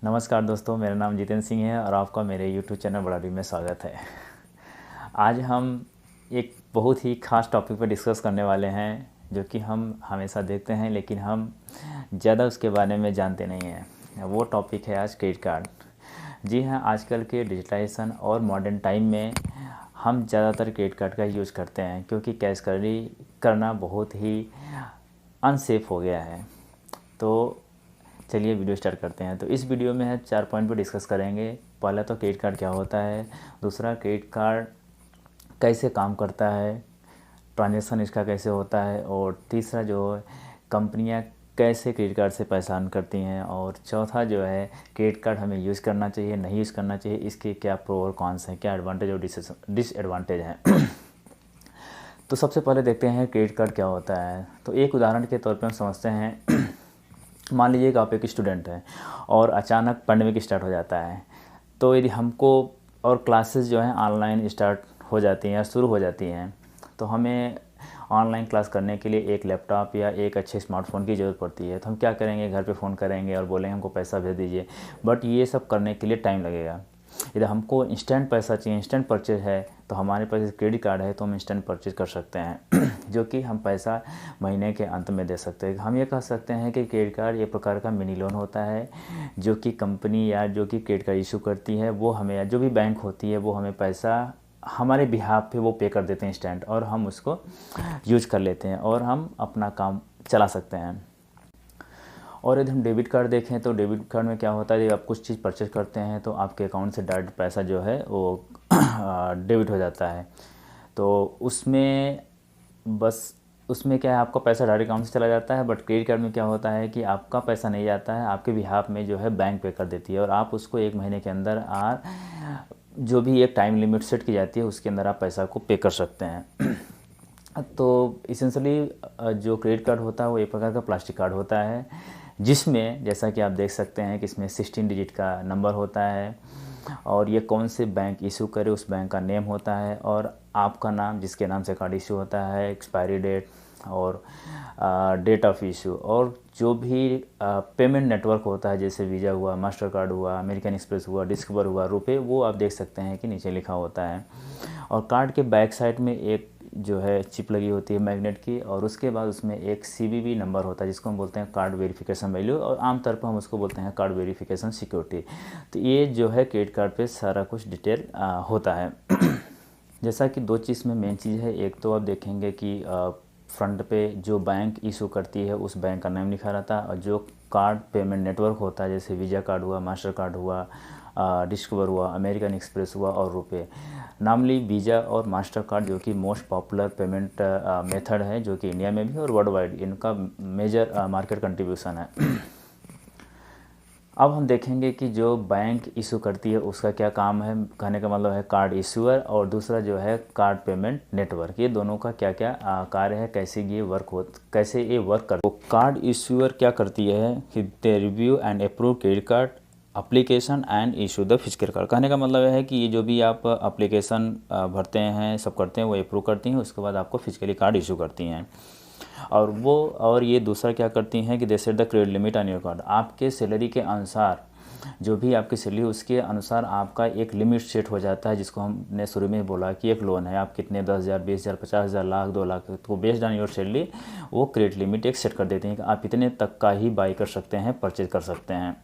नमस्कार दोस्तों, मेरा नाम जितेंद्र सिंह है और आपका मेरे YouTube चैनल बड़ा में स्वागत है। आज हम एक बहुत ही ख़ास टॉपिक पर डिस्कस करने वाले हैं जो कि हम हमेशा देखते हैं लेकिन हम ज़्यादा उसके बारे में जानते नहीं हैं। वो टॉपिक है आज क्रेडिट कार्ड। जी हाँ, आजकल के डिजिटाइजेशन और मॉडर्न टाइम में हम ज़्यादातर क्रेडिट कार्ड का यूज़ करते हैं क्योंकि कैश करना बहुत ही अनसेफ हो गया है। तो चलिए वीडियो स्टार्ट करते हैं। तो इस वीडियो में हम 4 पॉइंट पर डिस्कस करेंगे। पहला तो क्रेडिट कार्ड क्या होता है, दूसरा क्रेडिट कार्ड कैसे काम करता है, ट्रांजैक्शन इसका कैसे होता है, और तीसरा जो है कंपनियां कैसे क्रेडिट कार्ड से पैसा अर्न करती हैं, और चौथा जो है क्रेडिट कार्ड हमें यूज़ करना चाहिए नहीं यूज़ करना चाहिए, इसके क्या प्रो और कॉन्स हैं, क्या एडवांटेज और डिसएडवांटेज हैं। तो सबसे पहले देखते हैं क्रेडिट कार्ड क्या होता है। तो एक उदाहरण के तौर पर हम समझते हैं। मान लीजिए कि आप एक स्टूडेंट हैं और अचानक पैंडेमिक स्टार्ट हो जाता है। तो यदि हमको और क्लासेस जो हैं ऑनलाइन स्टार्ट हो जाती हैं या शुरू हो जाती हैं, तो हमें ऑनलाइन क्लास करने के लिए एक लैपटॉप या एक अच्छे स्मार्टफ़ोन की ज़रूरत पड़ती है। तो हम क्या करेंगे, घर पे फ़ोन करेंगे और बोलेंगे हमको पैसा भेज दीजिए। बट ये सब करने के लिए टाइम लगेगा। यदि हमको इंस्टेंट पैसा चाहिए, इंस्टेंट परचेज है, तो हमारे पास क्रेडिट कार्ड है तो हम इंस्टेंट परचेज कर सकते हैं जो कि हम पैसा महीने के अंत में दे सकते हैं। हम ये कह सकते हैं कि क्रेडिट कार्ड एक प्रकार का मिनी लोन होता है जो कि कंपनी या जो कि क्रेडिट कार्ड इशू करती है वो हमें, या जो भी बैंक होती है वो हमें पैसा हमारे बिहाफ पे वो पे कर देते हैं इंस्टेंट, और हम उसको यूज़ कर लेते हैं और हम अपना काम चला सकते हैं। और यदि हम डेबिट कार्ड देखें तो डेबिट कार्ड में क्या होता है, जब आप कुछ चीज़ परचेज करते हैं तो आपके अकाउंट से डायरेक्ट पैसा जो है वो डेबिट हो जाता है। तो उसमें क्या है, आपका पैसा डायरेक्ट अकाउंट से चला जाता है। बट क्रेडिट कार्ड में क्या होता है कि आपका पैसा नहीं जाता है, आपके बिहाफ में जो है बैंक पे कर देती है और आप उसको 1 महीने के अंदर जो भी एक टाइम लिमिट सेट की जाती है उसके अंदर आप पैसा को पे कर सकते हैं। तो इसेंशली जो क्रेडिट कार्ड होता है वो एक प्रकार का प्लास्टिक कार्ड होता है जिसमें जैसा कि आप देख सकते हैं कि इसमें 16 डिजिट का नंबर होता है और ये कौन से बैंक इशू करे उस बैंक का नेम होता है और आपका नाम जिसके नाम से कार्ड इशू होता है, एक्सपायरी डेट और डेट ऑफ इशू, और जो भी पेमेंट नेटवर्क होता है जैसे वीज़ा हुआ, मास्टर कार्ड हुआ, अमेरिकन एक्सप्रेस हुआ, डिस्कवर हुआ, रुपए, वो आप देख सकते हैं कि नीचे लिखा होता है। और कार्ड के बैक साइड में एक जो है चिप लगी होती है मैग्नेट की, और उसके बाद उसमें एक CVV नंबर होता है जिसको हम बोलते हैं कार्ड वेरिफिकेशन वैल्यू, और आमतौर पर हम उसको बोलते हैं कार्ड वेरिफिकेशन सिक्योरिटी। तो ये जो है क्रेडिट कार्ड पे सारा कुछ डिटेल होता है। जैसा कि 2 चीज़ में मेन चीज़ है, एक तो आप देखेंगे कि फ्रंट पे जो बैंक इशू करती है उस बैंक का नाम लिखा रहता है, और जो कार्ड पेमेंट नेटवर्क होता है जैसे वीज़ा कार्ड हुआ, मास्टर कार्ड हुआ, डिस्कवर हुआ, अमेरिकन एक्सप्रेस हुआ और रुपए, नामली वीज़ा और मास्टर कार्ड जो कि मोस्ट पॉपुलर पेमेंट मेथड है जो कि इंडिया में भी और वर्ल्ड वाइड इनका मेजर मार्केट कंट्रीब्यूशन है। अब हम देखेंगे कि जो बैंक इशू करती है उसका क्या काम है। कहने का मतलब है कार्ड इशूअर, और दूसरा जो है कार्ड पेमेंट नेटवर्क, ये दोनों का क्या क्या कार्य है, कैसे ये वर्क कर। तो कार्ड इशूअर क्या करती है कि they review and approve credit card application and issue the physical card. कहने का मतलब है कि ये जो भी आप एप्लीकेशन भरते हैं, सब करते हैं, वो अप्रूव करती हैं, उसके बाद आपको फिजिकली कार्ड इशू करती हैं। और ये दूसरा क्या करती हैं कि they set the credit limit on your card. आपके सैलरी के अनुसार, जो भी आपकी सैलरी उसके अनुसार आपका एक लिमिट सेट हो जाता है, जिसको हमने शुरू में बोला कि एक लोन है, आप कितने 10,000, 20,000, 50,000, लाख, 2 लाख, तो बेस्ड ऑन योर सैलरी वो क्रेडिट लिमिट एक सेट कर देते हैं कि आप इतने तक का ही बाई कर सकते हैं, परचेज कर सकते हैं।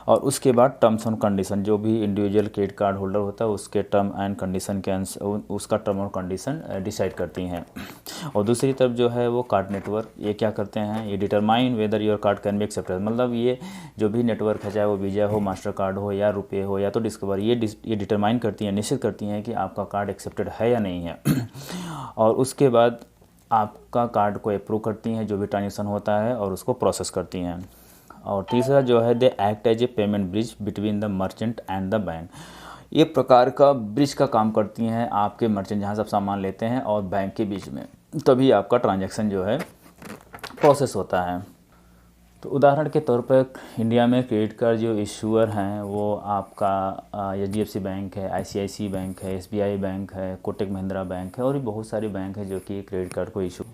और उसके बाद टर्म्स एंड कंडीशन, जो भी इंडिविजुअल क्रेडिट कार्ड होल्डर होता है उसके टर्म एंड कंडीशन के उसका टर्म और कंडीशन डिसाइड करती हैं। और दूसरी तरफ जो है वो कार्ड नेटवर्क, ये क्या करते हैं, ये determine whether your card can be accepted. मतलब ये जो भी नेटवर्क है, चाहे वो वीज़ा हो, मास्टर कार्ड हो या रुपये हो या तो डिस्कवर, ये डिटरमाइन करती हैं, निश्चित करती हैं कि आपका कार्ड एक्सेप्टेड है या नहीं है। और उसके बाद आपका कार्ड को अप्रूव करती हैं जो भी ट्रांजेक्शन होता है और उसको प्रोसेस करती हैं। और तीसरा जो है they act as a payment bridge between the merchant and the bank. ये प्रकार का ब्रिज का काम करती हैं आपके मर्चेंट जहाँ से आप सामान लेते हैं और बैंक के बीच में, तभी आपका ट्रांजैक्शन जो है प्रोसेस होता है। तो उदाहरण के तौर पर इंडिया में क्रेडिट कार्ड जो इशूअर हैं वो आपका HDFC बैंक है, ICICI बैंक है, SBI बैंक है, कोटक महिंद्रा बैंक है, और भी बहुत सारे बैंक हैं जो कि क्रेडिट कार्ड को इशू।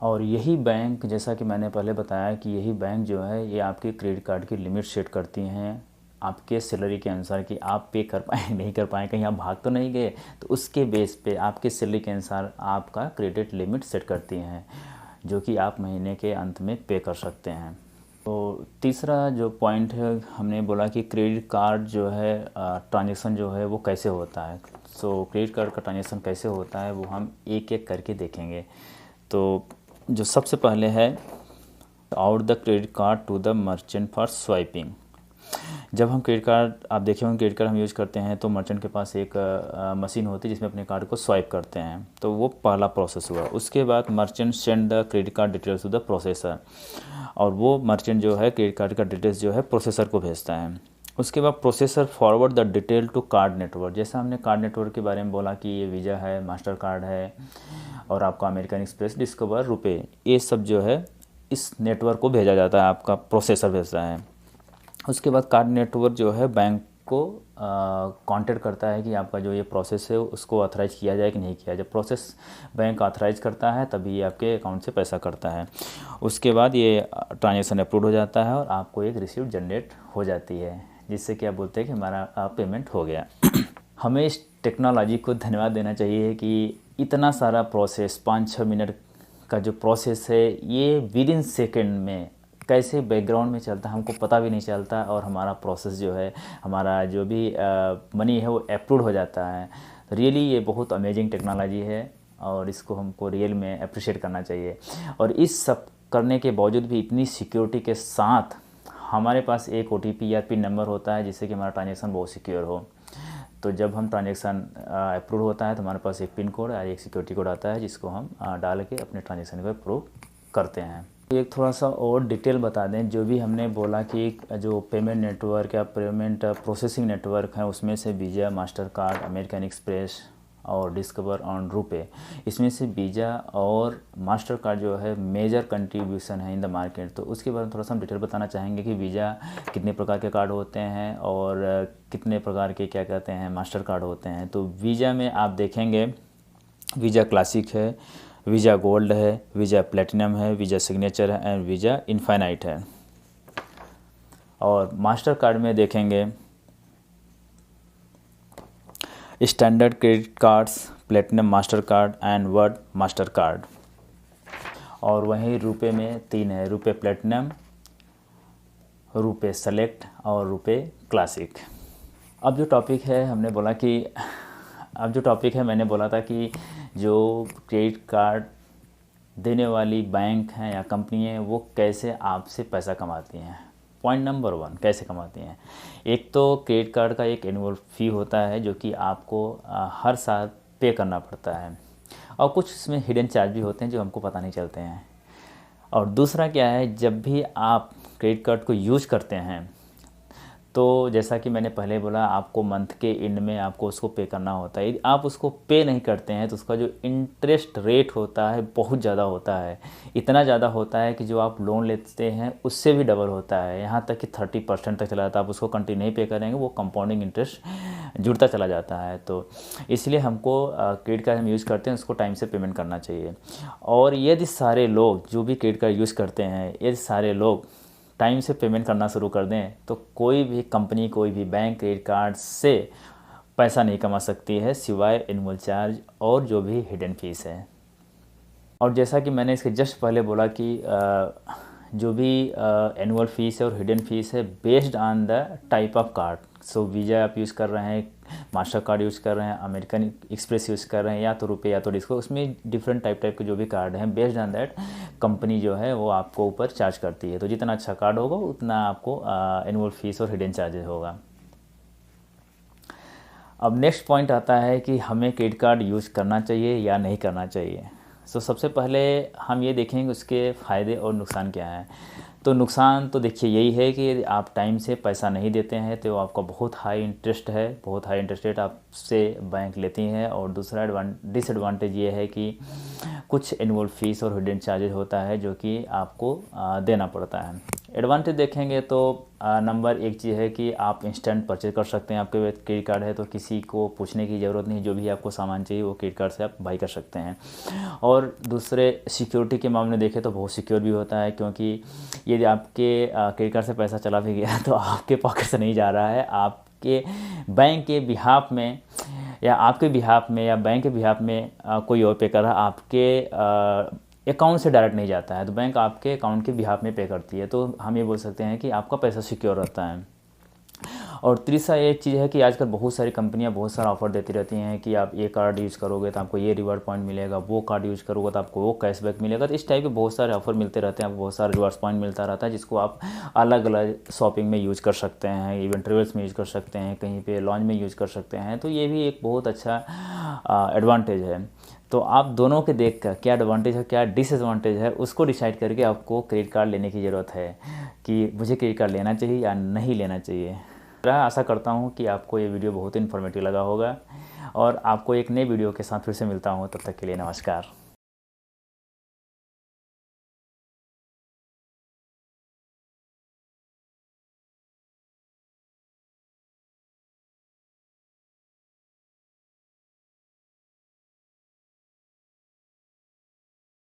और यही बैंक, जैसा कि मैंने पहले बताया कि यही बैंक जो है ये आपके क्रेडिट कार्ड की लिमिट सेट करती हैं आपके सैलरी के अनुसार कि आप पे कर पाए नहीं कर पाए, कहीं आप भाग तो नहीं गए, तो उसके बेस पे आपके सैलरी के अनुसार आपका क्रेडिट लिमिट सेट करती हैं जो कि आप महीने के अंत में पे कर सकते हैं। तो तीसरा जो पॉइंट है, हमने बोला कि क्रेडिट कार्ड जो है ट्रांजैक्शन जो है वो कैसे होता है। सो क्रेडिट कार्ड का ट्रांजैक्शन कैसे होता है वो हम एक एक करके देखेंगे। तो जो सबसे पहले है, out the credit card to the merchant for swiping. जब हम क्रेडिट कार्ड, आप देखे होंगे क्रेडिट कार्ड हम यूज़ करते हैं तो मर्चेंट के पास एक मशीन होती है जिसमें अपने कार्ड को स्वाइप करते हैं, तो वो पहला प्रोसेस हुआ। उसके बाद merchant send the credit card details to the processor, और वो मर्चेंट जो है क्रेडिट कार्ड का डिटेल्स जो है प्रोसेसर को भेजता है। उसके बाद processor forward the detail to card network. जैसा हमने कार्ड नेटवर्क के बारे में बोला कि ये वीज़ा है, मास्टर कार्ड है और आपका अमेरिकन एक्सप्रेस, डिस्कवर, रुपए, ये सब जो है इस नेटवर्क को भेजा जाता है, आपका प्रोसेसर भेजता है। उसके बाद कार्ड नेटवर्क जो है बैंक को कांटेक्ट करता है कि आपका जो ये प्रोसेस है उसको ऑथराइज किया जाए कि नहीं किया जाए। प्रोसेस बैंक ऑथराइज करता है तभी ये आपके अकाउंट से पैसा करता है। उसके बाद ये ट्रांजैक्शन अप्रूव हो जाता है और आपको एक रिसीप्ट जनरेट हो जाती है, जिससे कि आप बोलते हैं कि हमारा पेमेंट हो गया। हमें इस टेक्नोलॉजी को धन्यवाद देना चाहिए कि इतना सारा प्रोसेस, 5-6 मिनट का जो प्रोसेस है ये विद इन सेकेंड में कैसे बैकग्राउंड में चलता है हमको पता भी नहीं चलता, और हमारा प्रोसेस जो है, हमारा जो भी मनी है वो अप्रूव हो जाता है। रियली ये बहुत अमेजिंग टेक्नोलॉजी है और इसको हमको रियल में अप्रिशिएट करना चाहिए। और इस सब करने के बावजूद भी इतनी सिक्योरिटी के साथ हमारे पास एक OTP या पिन नंबर होता है जिससे कि हमारा ट्रांजैक्शन बहुत सिक्योर हो। तो जब हम ट्रांजैक्शन अप्रूव होता है तो हमारे पास एक पिन कोड और एक सिक्योरिटी कोड आता है जिसको हम डाल के अपने ट्रांजैक्शन को अप्रूव करते हैं। एक थोड़ा सा और डिटेल बता दें, जो भी हमने बोला कि जो पेमेंट नेटवर्क या पेमेंट प्रोसेसिंग नेटवर्क है उसमें से visa, master card, American express और डिस्कवर ऑन रुपए, इसमें से वीज़ा और मास्टर कार्ड जो है मेजर कंट्रीब्यूशन है इन द मार्केट। तो उसके बारे में थोड़ा सा हम डिटेल बताना चाहेंगे कि वीज़ा कितने प्रकार के कार्ड होते हैं और कितने प्रकार के क्या कहते हैं मास्टर कार्ड होते हैं। तो वीज़ा में आप देखेंगे वीज़ा क्लासिक है, वीज़ा गोल्ड है, वीज़ा प्लेटिनम है, वीज़ा सिग्नेचर है एंड वीज़ा इनफाइनाइट है। और मास्टर कार्ड में देखेंगे standard credit cards, platinum master card and world master card. और वहीं रुपए में 3 है, रुपए प्लेटिनम, रुपए सेलेक्ट और रुपए क्लासिक। अब जो टॉपिक है मैंने बोला था कि जो क्रेडिट कार्ड देने वाली बैंक हैं या कंपनी है वो कैसे आपसे पैसा कमाती हैं। पॉइंट नंबर 1, कैसे कमाती हैं। एक तो क्रेडिट कार्ड का एक एनुअल फ़ी होता है जो कि आपको हर साल पे करना पड़ता है, और कुछ इसमें हिडन चार्ज भी होते हैं जो हमको पता नहीं चलते हैं। और दूसरा क्या है, जब भी आप क्रेडिट कार्ड को यूज़ करते हैं तो जैसा कि मैंने पहले बोला, आपको मंथ के एंड में आपको उसको पे करना होता है। यदि आप उसको पे नहीं करते हैं तो उसका जो इंटरेस्ट रेट होता है बहुत ज़्यादा होता है। इतना ज़्यादा होता है कि जो आप लोन लेते हैं उससे भी डबल होता है, यहाँ तक कि 30% तक चला जाता है। आप उसको कंटिन्यू नहीं पे करेंगे वो कंपाउंडिंग इंटरेस्ट जुड़ता चला जाता है। तो इसलिए हमको क्रेडिट कार्ड हम यूज़ करते हैं उसको टाइम से पेमेंट करना चाहिए। और यदि सारे लोग जो भी क्रेडिट कार्ड यूज़ करते हैं, यदि सारे लोग टाइम से पेमेंट करना शुरू कर दें तो कोई भी कंपनी, कोई भी बैंक क्रेडिट कार्ड से पैसा नहीं कमा सकती है सिवाय एनुअल चार्ज और जो भी हिडन फीस है। और जैसा कि मैंने इसके जस्ट पहले बोला कि जो भी एनुअल फीस है और हिडन फीस है based on the type of card. So visa आप यूज़ कर रहे हैं, मास्टर कार्ड यूज़ कर रहे हैं, अमेरिकन एक्सप्रेस यूज़ कर रहे हैं, या तो रुपए या तो डिस्को, उसमें डिफरेंट टाइप के जो भी कार्ड हैं बेस्ड ऑन दैट कंपनी जो है वो आपको ऊपर चार्ज करती है। तो जितना अच्छा कार्ड होगा उतना आपको एनुअल फीस और हिडन चार्जेस होगा। अब नेक्स्ट पॉइंट आता है कि हमें क्रेडिट कार्ड यूज़ करना चाहिए या नहीं करना चाहिए। सो सबसे पहले हम ये देखेंगे उसके फ़ायदे और नुकसान क्या हैं। तो नुकसान तो देखिए यही है कि यदि आप टाइम से पैसा नहीं देते हैं तो आपका बहुत हाई इंटरेस्ट रेट आपसे बैंक लेती है। और दूसरा डिसएडवांटेज ये है कि कुछ एनुअल फीस और हिडन चार्जेस होता है जो कि आपको देना पड़ता है। एडवांटेज देखेंगे तो नंबर एक चीज़ है कि आप इंस्टेंट परचेज कर सकते हैं। आपके पास क्रेडिट कार्ड है तो किसी को पूछने की ज़रूरत नहीं, जो भी आपको सामान चाहिए वो क्रेडिट कार्ड से आप बाई कर सकते हैं। और दूसरे सिक्योरिटी के मामले में देखें तो बहुत सिक्योर भी होता है, क्योंकि यदि आपके क्रेडिट कार्ड से पैसा चला भी गया तो आपके पॉकेट से नहीं जा रहा है, आपके बैंक के बिहाफ में या आपके बिहाफ में या बैंक के बिहाफ में कोई और पे कर रहा, आपके अकाउंट से डायरेक्ट नहीं जाता है, तो बैंक आपके अकाउंट के बिहाफ में पे करती है। तो हम ये बोल सकते हैं कि आपका पैसा सिक्योर रहता है। और तीसरा एक चीज़ है कि आजकल बहुत सारी कंपनियां बहुत सारा ऑफर देती रहती हैं कि आप ये कार्ड यूज़ करोगे तो आपको ये रिवार्ड पॉइंट मिलेगा, वो कार्ड यूज़ करोगे तो आपको वो कैशबैक मिलेगा। तो इस टाइप के बहुत सारे ऑफर मिलते रहते हैं, आपको बहुत सारे रिवार्ड्स पॉइंट मिलता रहता है, जिसको आप अलग अलग शॉपिंग में यूज़ कर सकते हैं, इवन ट्रेवल्स में यूज़ कर सकते हैं, कहीं पे लॉन्च में यूज़ कर सकते हैं। तो ये भी एक बहुत अच्छा एडवांटेज है। तो आप दोनों के देख कर क्या एडवांटेज है क्या डिसएडवांटेज है उसको डिसाइड करके आपको क्रेडिट कार्ड लेने की ज़रूरत है कि मुझे क्रेडिट कार्ड लेना चाहिए या नहीं लेना चाहिए। आशा करता हूँ कि आपको ये वीडियो बहुत इन्फॉर्मेटिव लगा होगा और आपको एक नए वीडियो के साथ फिर से मिलता हूँ। तब तक के लिए नमस्कार।